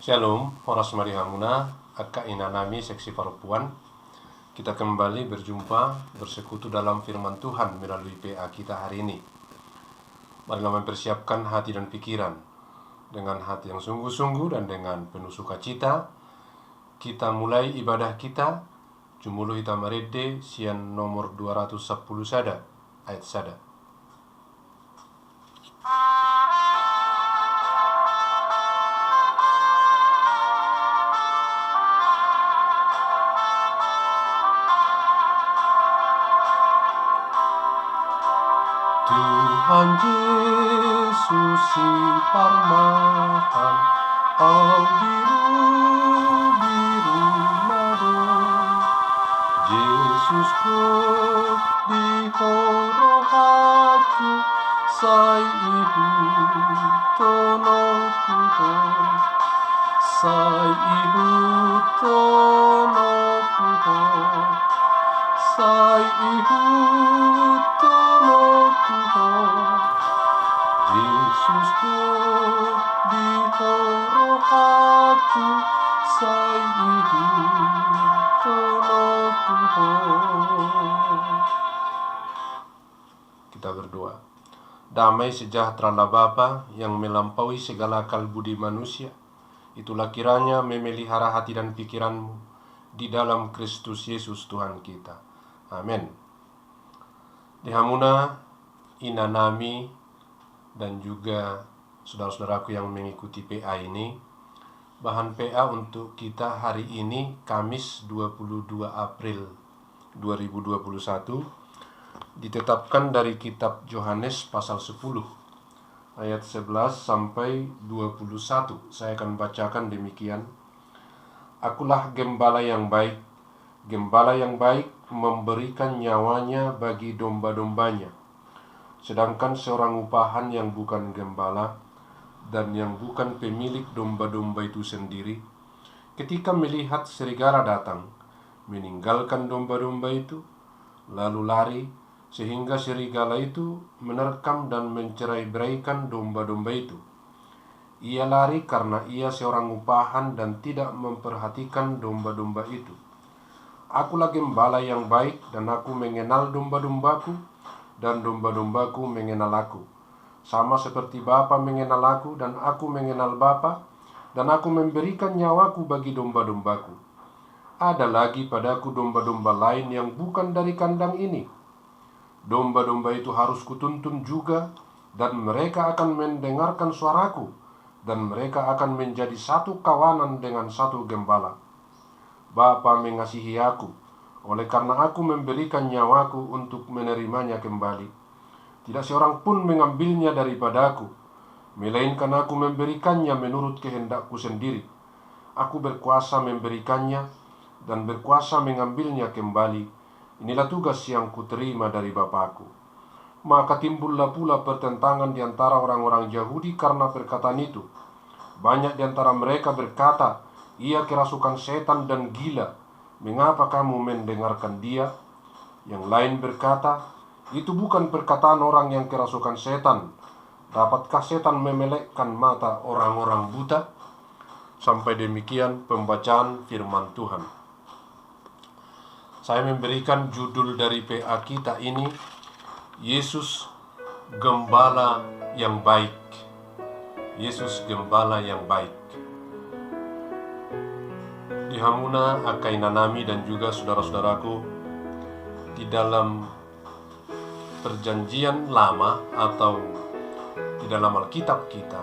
Shalom, Horas Mari Hamuna, Akka Inanami, seksi perempuan. Kita kembali berjumpa, bersekutu dalam firman Tuhan melalui PA kita hari ini. Marilah mempersiapkan hati dan pikiran dengan hati yang sungguh-sungguh dan dengan penuh sukacita. Kita mulai ibadah kita, Jumulu Hitamarede, sian nomor 210 sada, ayat sada. Tuhan Yesus si parmahan, au biru-biru nado, Yesus ko di horohaku, sai ihu tonoku, sai ihu tonoku, sai ihu tonoku, Yesus ko di horohaku, sai ihu tonoku. Kita berdoa. Damai sejahtera Bapa yang melampaui segala akal budi manusia, itulah kiranya memelihara hati dan pikiranmu di dalam Kristus Yesus Tuhan kita. Amin. Di Hamuna, Inanami, dan juga saudara-saudaraku yang mengikuti PA ini, bahan PA untuk kita hari ini, Kamis 22 April 2021, ditetapkan dari kitab Yohanes pasal 10 ayat 11 sampai 21. Saya akan bacakan demikian. Akulah gembala yang baik. Gembala yang baik memberikan nyawanya bagi domba-dombanya. Sedangkan seorang upahan yang bukan gembala dan yang bukan pemilik domba-domba itu sendiri, ketika melihat serigala datang, meninggalkan domba-domba itu, lalu lari, sehingga serigala itu menerkam dan mencerai-beraikan domba-domba itu. Ia lari karena ia seorang upahan dan tidak memperhatikan domba-domba itu. Akulah gembala yang baik, dan aku mengenal domba-dombaku, dan domba-dombaku mengenal aku. Sama seperti Bapa mengenal aku, dan aku mengenal Bapa, dan aku memberikan nyawaku bagi domba-dombaku. Ada lagi padaku domba-domba lain yang bukan dari kandang ini. Domba-domba itu harus kutuntun juga, dan mereka akan mendengarkan suaraku, dan mereka akan menjadi satu kawanan dengan satu gembala. Bapa mengasihi aku, oleh karena aku memberikan nyawaku untuk menerimanya kembali. Tidak seorang pun mengambilnya daripadaku, melainkan aku memberikannya menurut kehendakku sendiri. Aku berkuasa memberikannya dan berkuasa mengambilnya kembali. Inilah tugas yang kuterima dari Bapakku. Maka timbullah pula pertentangan di antara orang-orang Yahudi karena perkataan itu. Banyak di antara mereka berkata, ia kerasukan setan dan gila. Mengapa kamu mendengarkan dia? Yang lain berkata, itu bukan perkataan orang yang kerasukan setan. Dapatkah setan memelekkan mata orang-orang buta? Sampai demikian pembacaan firman Tuhan. Saya memberikan judul dari PA kita ini, Yesus Gembala yang Baik. Yesus Gembala yang Baik. Di Hamuna, Akka Inanami, dan juga saudara-saudaraku, di dalam perjanjian lama atau di dalam Alkitab kita,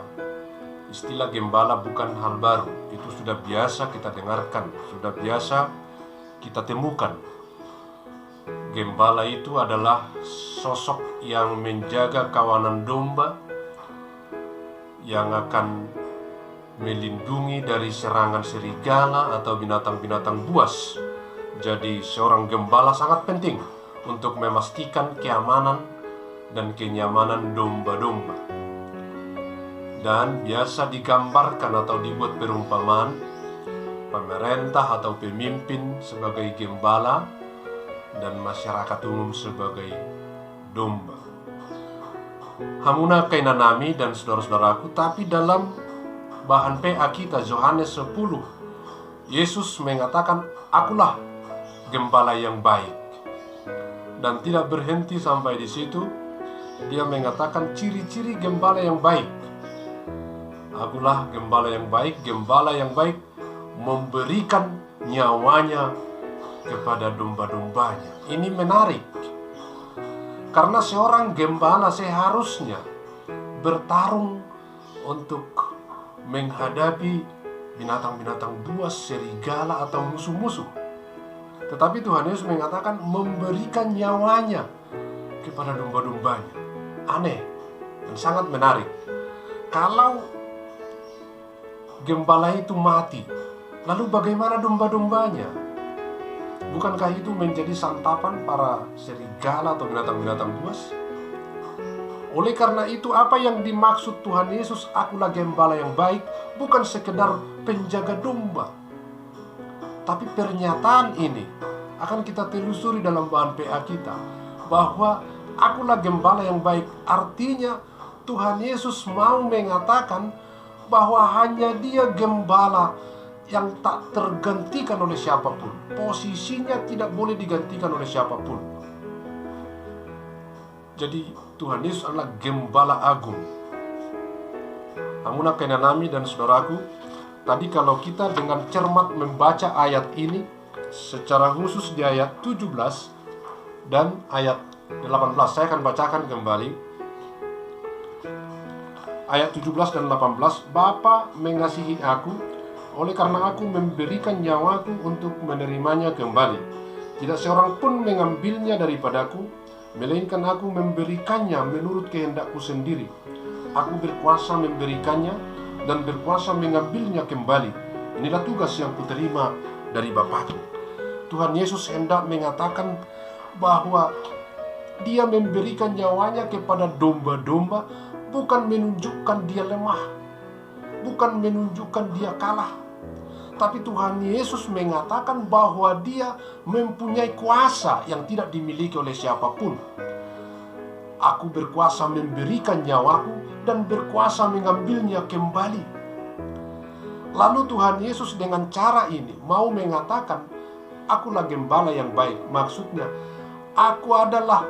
istilah gembala bukan hal baru. Itu sudah biasa kita dengarkan, sudah biasa kita temukan. Gembala itu adalah sosok yang menjaga kawanan domba, yang akan melindungi dari serangan serigala atau binatang-binatang buas. Jadi seorang gembala sangat penting untuk memastikan keamanan dan kenyamanan domba-domba. Dan biasa digambarkan atau dibuat perumpamaan pemerintah atau pemimpin sebagai gembala dan masyarakat umum sebagai domba. Hamuna Kainanami dan saudara-saudaraku, tapi dalam bahan PA kita Yohanes 10, Yesus mengatakan, "Akulah gembala yang baik." Dan tidak berhenti sampai di situ, dia mengatakan ciri-ciri gembala yang baik. Akulah gembala yang baik. Gembala yang baik memberikan nyawanya kepada domba-dombanya. Ini menarik, karena seorang gembala seharusnya bertarung untuk menghadapi binatang-binatang buas, serigala, atau musuh-musuh. Tetapi Tuhan Yesus mengatakan memberikan nyawanya kepada domba-dombanya. Aneh dan sangat menarik. Kalau gembala itu mati, lalu bagaimana domba-dombanya? Bukankah itu menjadi santapan para serigala atau binatang-binatang buas? Oleh karena itu, apa yang dimaksud Tuhan Yesus, "Akulah gembala yang baik," bukan sekedar penjaga domba. Tapi pernyataan ini akan kita telusuri dalam bahan PA kita, bahwa akulah gembala yang baik. Artinya Tuhan Yesus mau mengatakan bahwa hanya Dia gembala yang tak tergantikan oleh siapapun. Posisinya tidak boleh digantikan oleh siapapun. Jadi Tuhan Yesus adalah gembala agung. Amuna Kenanami dan saudaraku, tadi kalau kita dengan cermat membaca ayat ini, secara khusus di ayat 17 dan ayat 18, saya akan bacakan kembali. Ayat 17 dan 18, "Bapa mengasihi aku, oleh karena aku memberikan nyawaku untuk menerimanya kembali. Tidak seorang pun mengambilnya daripadaku, melainkan aku memberikannya menurut kehendakku sendiri. Aku berkuasa memberikannya dan berkuasa mengambilnya kembali. Inilah tugas yang kuterima dari Bapakku." Tuhan Yesus hendak mengatakan bahwa Dia memberikan nyawanya kepada domba-domba, bukan menunjukkan Dia lemah, bukan menunjukkan Dia kalah. Tapi Tuhan Yesus mengatakan bahwa Dia mempunyai kuasa yang tidak dimiliki oleh siapapun. "Aku berkuasa memberikan nyawaku dan berkuasa mengambilnya kembali." Lalu Tuhan Yesus dengan cara ini mau mengatakan, "Akulah gembala yang baik." Maksudnya, aku adalah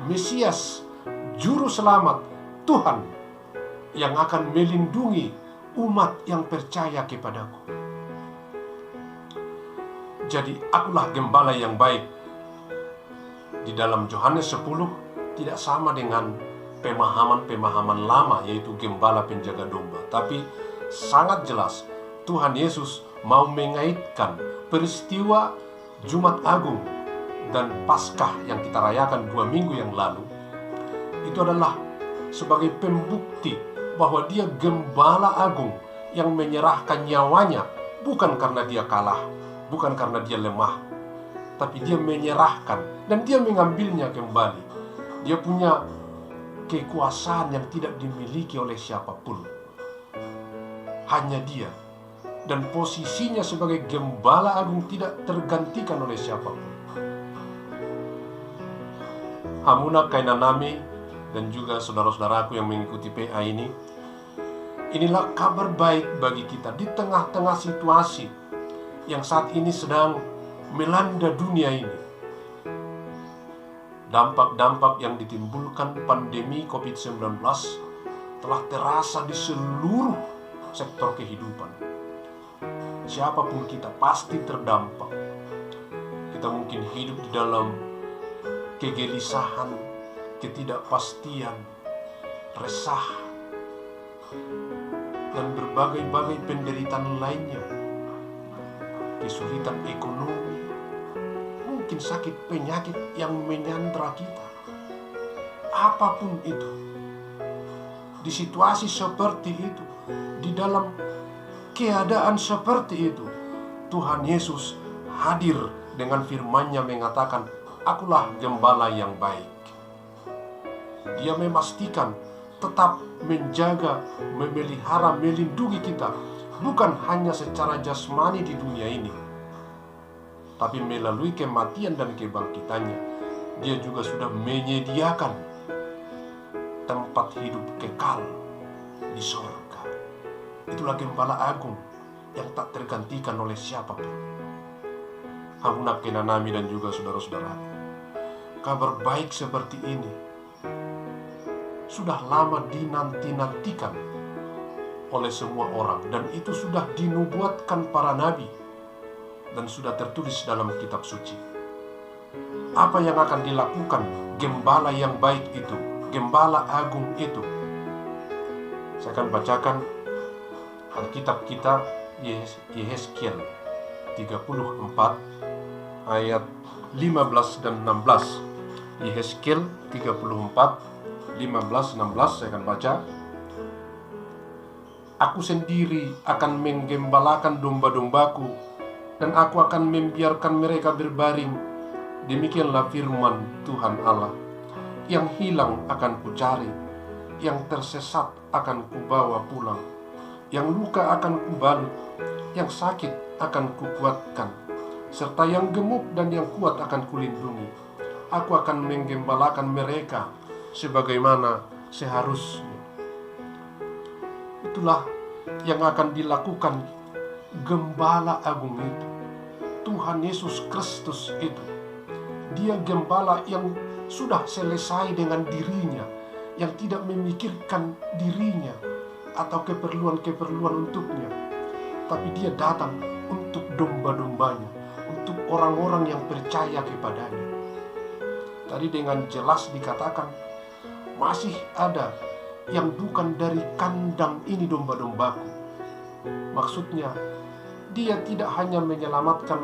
Mesias, Juru Selamat, Tuhan yang akan melindungi umat yang percaya kepadaku. Jadi akulah gembala yang baik. Di dalam Yohanes 10 tidak sama dengan pemahaman-pemahaman lama, yaitu gembala penjaga domba. Tapi sangat jelas Tuhan Yesus mau mengaitkan peristiwa Jumat Agung dan Paskah yang kita rayakan 2 minggu yang lalu. Itu adalah sebagai pembukti bahwa Dia gembala agung yang menyerahkan nyawanya, bukan karena Dia kalah, bukan karena Dia lemah, tapi Dia menyerahkan dan Dia mengambilnya kembali. Dia punya kekuasaan yang tidak dimiliki oleh siapapun, hanya Dia. Dan posisinya sebagai gembala agung tidak tergantikan oleh siapapun. Hamuna Kainanami dan juga saudara-saudaraku yang mengikuti PA ini, inilah kabar baik bagi kita di tengah-tengah situasi yang saat ini sedang melanda dunia ini. Dampak-dampak yang ditimbulkan pandemi COVID-19 telah terasa di seluruh sektor kehidupan. Siapapun kita pasti terdampak. Kita mungkin hidup di dalam kegelisahan, ketidakpastian, resah, dan berbagai-bagai penderitaan lainnya. Kesulitan ekonomi, mungkin sakit penyakit yang menyandra kita. Apapun itu, di situasi seperti itu, di dalam keadaan seperti itu, Tuhan Yesus hadir dengan firman-Nya mengatakan, "Akulah gembala yang baik." Dia memastikan tetap menjaga, memelihara, melindungi kita, bukan hanya secara jasmani di dunia ini, tapi melalui kematian dan kebangkitannya, Dia juga sudah menyediakan tempat hidup kekal di sorga. Itulah Gembala Agung yang tak tergantikan oleh siapapun. Habunak Kenanami dan juga saudara-saudara, kabar baik seperti ini sudah lama dinanti-nantikan oleh semua orang, dan itu sudah dinubuatkan para nabi dan sudah tertulis dalam kitab suci. Apa yang akan dilakukan Gembala yang baik itu, Gembala Agung itu? Saya akan bacakan Alkitab kita, Yehezkiel 34 ayat 15 dan 16. Yehezkiel 34 15-16 saya akan baca. Aku sendiri akan menggembalakan domba-dombaku, dan aku akan membiarkan mereka berbaring. Demikianlah firman Tuhan Allah. Yang hilang akan kucari, yang tersesat akan kubawa pulang, yang luka akan kubalut, yang sakit akan kukuatkan, serta yang gemuk dan yang kuat akan kulindungi. Aku akan menggembalakan mereka sebagaimana seharusnya. Itulah yang akan dilakukan Gembala Agung itu, Tuhan Yesus Kristus itu. Dia Gembala yang sudah selesai dengan dirinya, yang tidak memikirkan dirinya atau keperluan-keperluan untuknya, tapi dia datang untuk domba-dombanya, untuk orang-orang yang percaya kepadanya. Tadi dengan jelas dikatakan, masih ada yang bukan dari kandang ini domba-dombaku. Maksudnya, dia tidak hanya menyelamatkan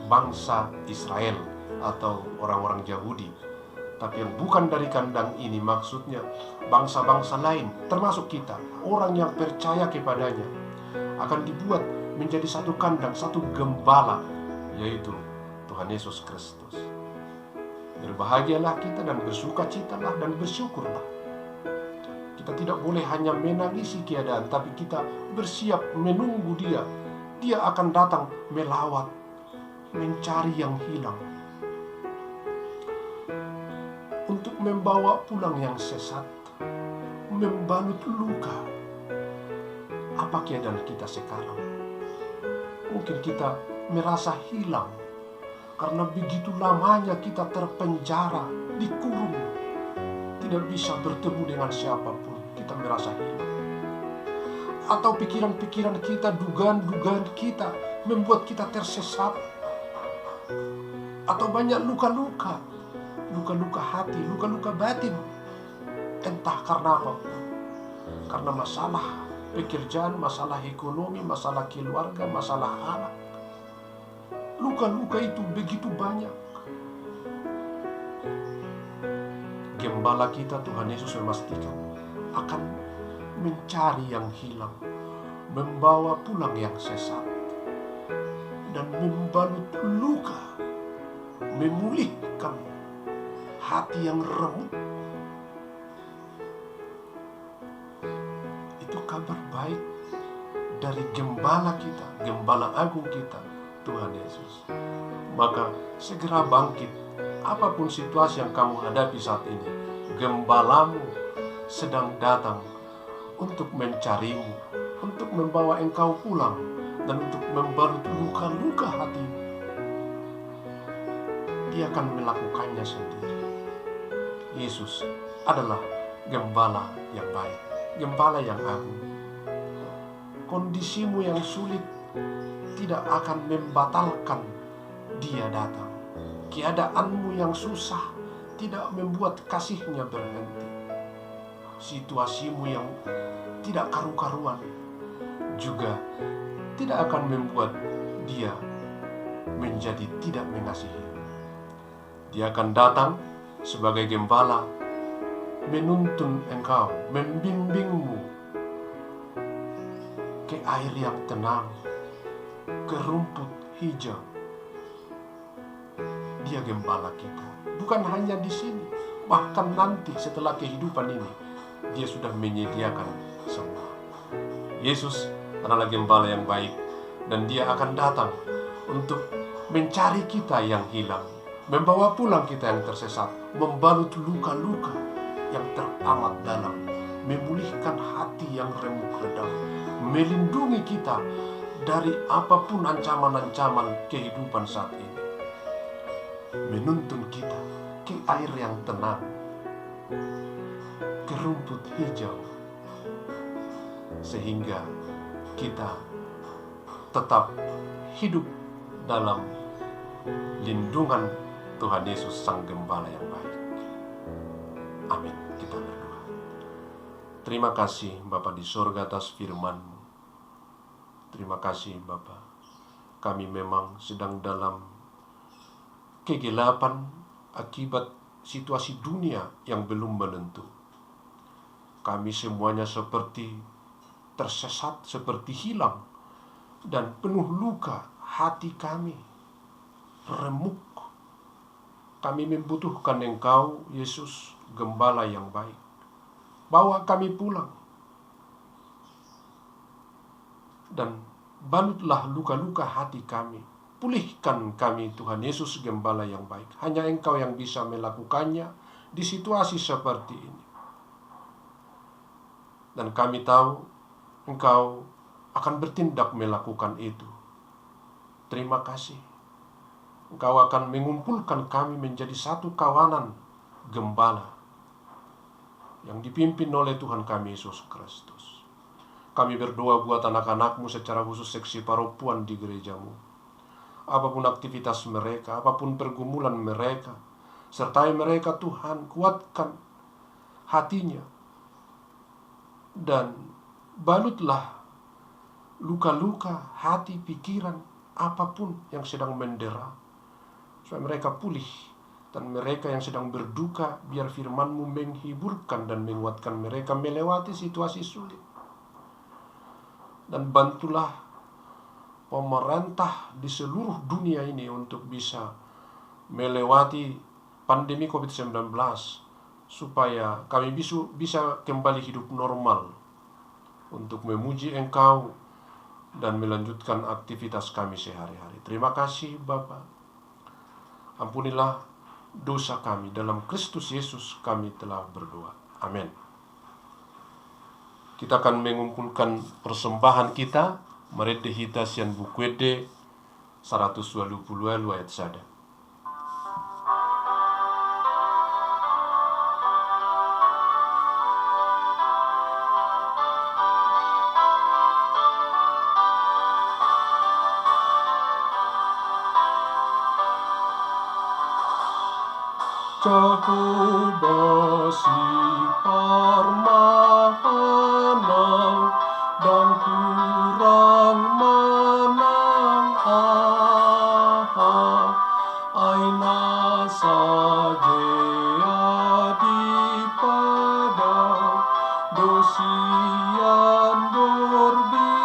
bangsa Israel atau orang-orang Yahudi, tapi yang bukan dari kandang ini maksudnya bangsa-bangsa lain, termasuk kita, orang yang percaya kepadanya, akan dibuat menjadi satu kandang, satu gembala, yaitu Tuhan Yesus Kristus. Berbahagialah kita dan bersukacitalah dan bersyukurlah. Kita tidak boleh hanya menangisi keadaan, tapi kita bersiap menunggu dia. Dia akan datang melawat, mencari yang hilang, untuk membawa pulang yang sesat, membalut luka. Apa keadaan kita sekarang? Mungkin kita merasa hilang karena begitu lamanya kita terpenjara, dikurung, tidak bisa bertemu dengan siapapun. Kita merasa hilang. Atau pikiran-pikiran kita, dugaan-dugaan kita membuat kita tersesat. Atau banyak luka-luka, luka-luka hati, luka-luka batin. Entah karena apa. Karena masalah pekerjaan, masalah ekonomi, masalah keluarga, masalah anak. Luka-luka itu begitu banyak. Gembala kita Tuhan Yesus memastikan akan mencari yang hilang, membawa pulang yang sesat, dan membalut luka, memulihkan hati yang remuk. Itu kabar baik dari Gembala kita, Gembala Agung kita, Tuhan Yesus. Maka segera bangkit. Apapun situasi yang kamu hadapi saat ini, Gembalamu sedang datang untuk mencarimu, untuk membawa engkau pulang, dan untuk membalut luka-luka hatimu. Dia akan melakukannya sendiri. Yesus adalah Gembala yang baik, Gembala yang agung. Kondisimu yang sulit tidak akan membatalkan dia datang. Keadaanmu yang susah tidak membuat kasihnya berhenti. Situasimu yang tidak karu-karuan juga tidak akan membuat dia menjadi tidak mengasihi. Dia akan datang sebagai Gembala, menuntun engkau, membimbingmu ke air yang tenang, ke rumput hijau. Dia Gembala kita, bukan hanya di sini, bahkan nanti setelah kehidupan ini, dia sudah menyediakan semua. Yesus adalah Gembala yang baik, dan dia akan datang untuk mencari kita yang hilang, membawa pulang kita yang tersesat, membalut luka-luka yang teramat dalam, memulihkan hati yang remuk redam, melindungi kita dari apapun ancaman-ancaman kehidupan saat ini, menuntun kita ke air yang tenang, ke rumput hijau, sehingga kita tetap hidup dalam lindungan Tuhan Yesus Sang Gembala yang baik. Amin. Kita berdoa. Terima kasih Bapa di sorga atas firman-Mu. Terima kasih Bapa. Kami memang sedang dalam kegelapan akibat situasi dunia yang belum menentu. Kami semuanya seperti tersesat, seperti hilang, dan penuh luka hati kami, remuk. Kami membutuhkan Engkau, Yesus, Gembala yang baik. Bawa kami pulang. Dan balutlah luka-luka hati kami. Pulihkan kami, Tuhan Yesus, Gembala yang baik. Hanya Engkau yang bisa melakukannya di situasi seperti ini. Dan kami tahu Engkau akan bertindak melakukan itu. Terima kasih. Engkau akan mengumpulkan kami menjadi satu kawanan gembala yang dipimpin oleh Tuhan kami Yesus Kristus. Kami berdoa buat anak-anak-Mu, secara khusus seksi paropuan di gereja-Mu. Apapun aktivitas mereka, apapun pergumulan mereka, sertai mereka Tuhan, kuatkan hatinya. Dan balutlah luka-luka hati, pikiran, apapun yang sedang mendera, supaya mereka pulih. Dan mereka yang sedang berduka, biar firman-Mu menghiburkan dan menguatkan mereka melewati situasi sulit. Dan bantulah pemerintah di seluruh dunia ini untuk bisa melewati pandemi COVID-19, supaya kami bisa kembali hidup normal untuk memuji Engkau dan melanjutkan aktivitas kami sehari-hari. Terima kasih Bapa. Ampunilah dosa kami, dalam Kristus Yesus kami telah berdoa. Amin. Kita akan mengumpulkan persembahan kita. Mari dihita sian bukwede 120 ayat sada. Jehovah si parmanang dan kurang menang, aina saja di padang dosian berbiana,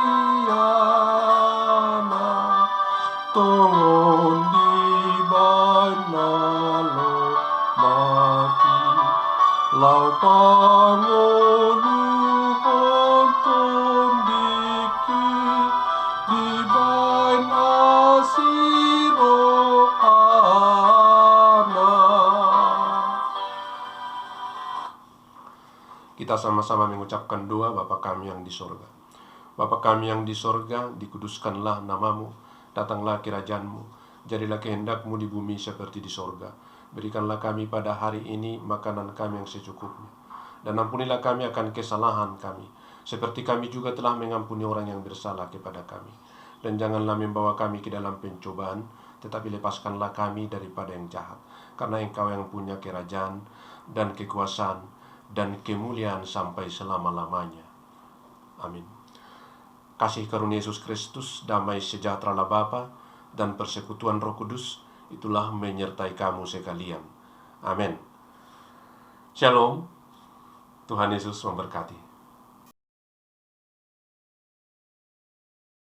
tongon di banalo mati lau pangolu honton diki di bain asiro ana. Kita sama-sama mengucapkan doa. Bapa kami yang di sorga. Bapa kami yang di sorga, dikuduskanlah namamu, datanglah kerajaan-Mu, jadilah kehendak-Mu di bumi seperti di sorga. Berikanlah kami pada hari ini makanan kami yang secukupnya. Dan ampunilah kami akan kesalahan kami, seperti kami juga telah mengampuni orang yang bersalah kepada kami. Dan janganlah membawa kami ke dalam pencobaan, tetapi lepaskanlah kami daripada yang jahat. Karena Engkau yang punya kerajaan dan kekuasaan dan kemuliaan sampai selama-lamanya. Amin. Kasih karunia Yesus Kristus, damai sejahtera Bapa dan persekutuan Roh Kudus, itulah menyertai kamu sekalian. Amin. Shalom. Tuhan Yesus memberkati.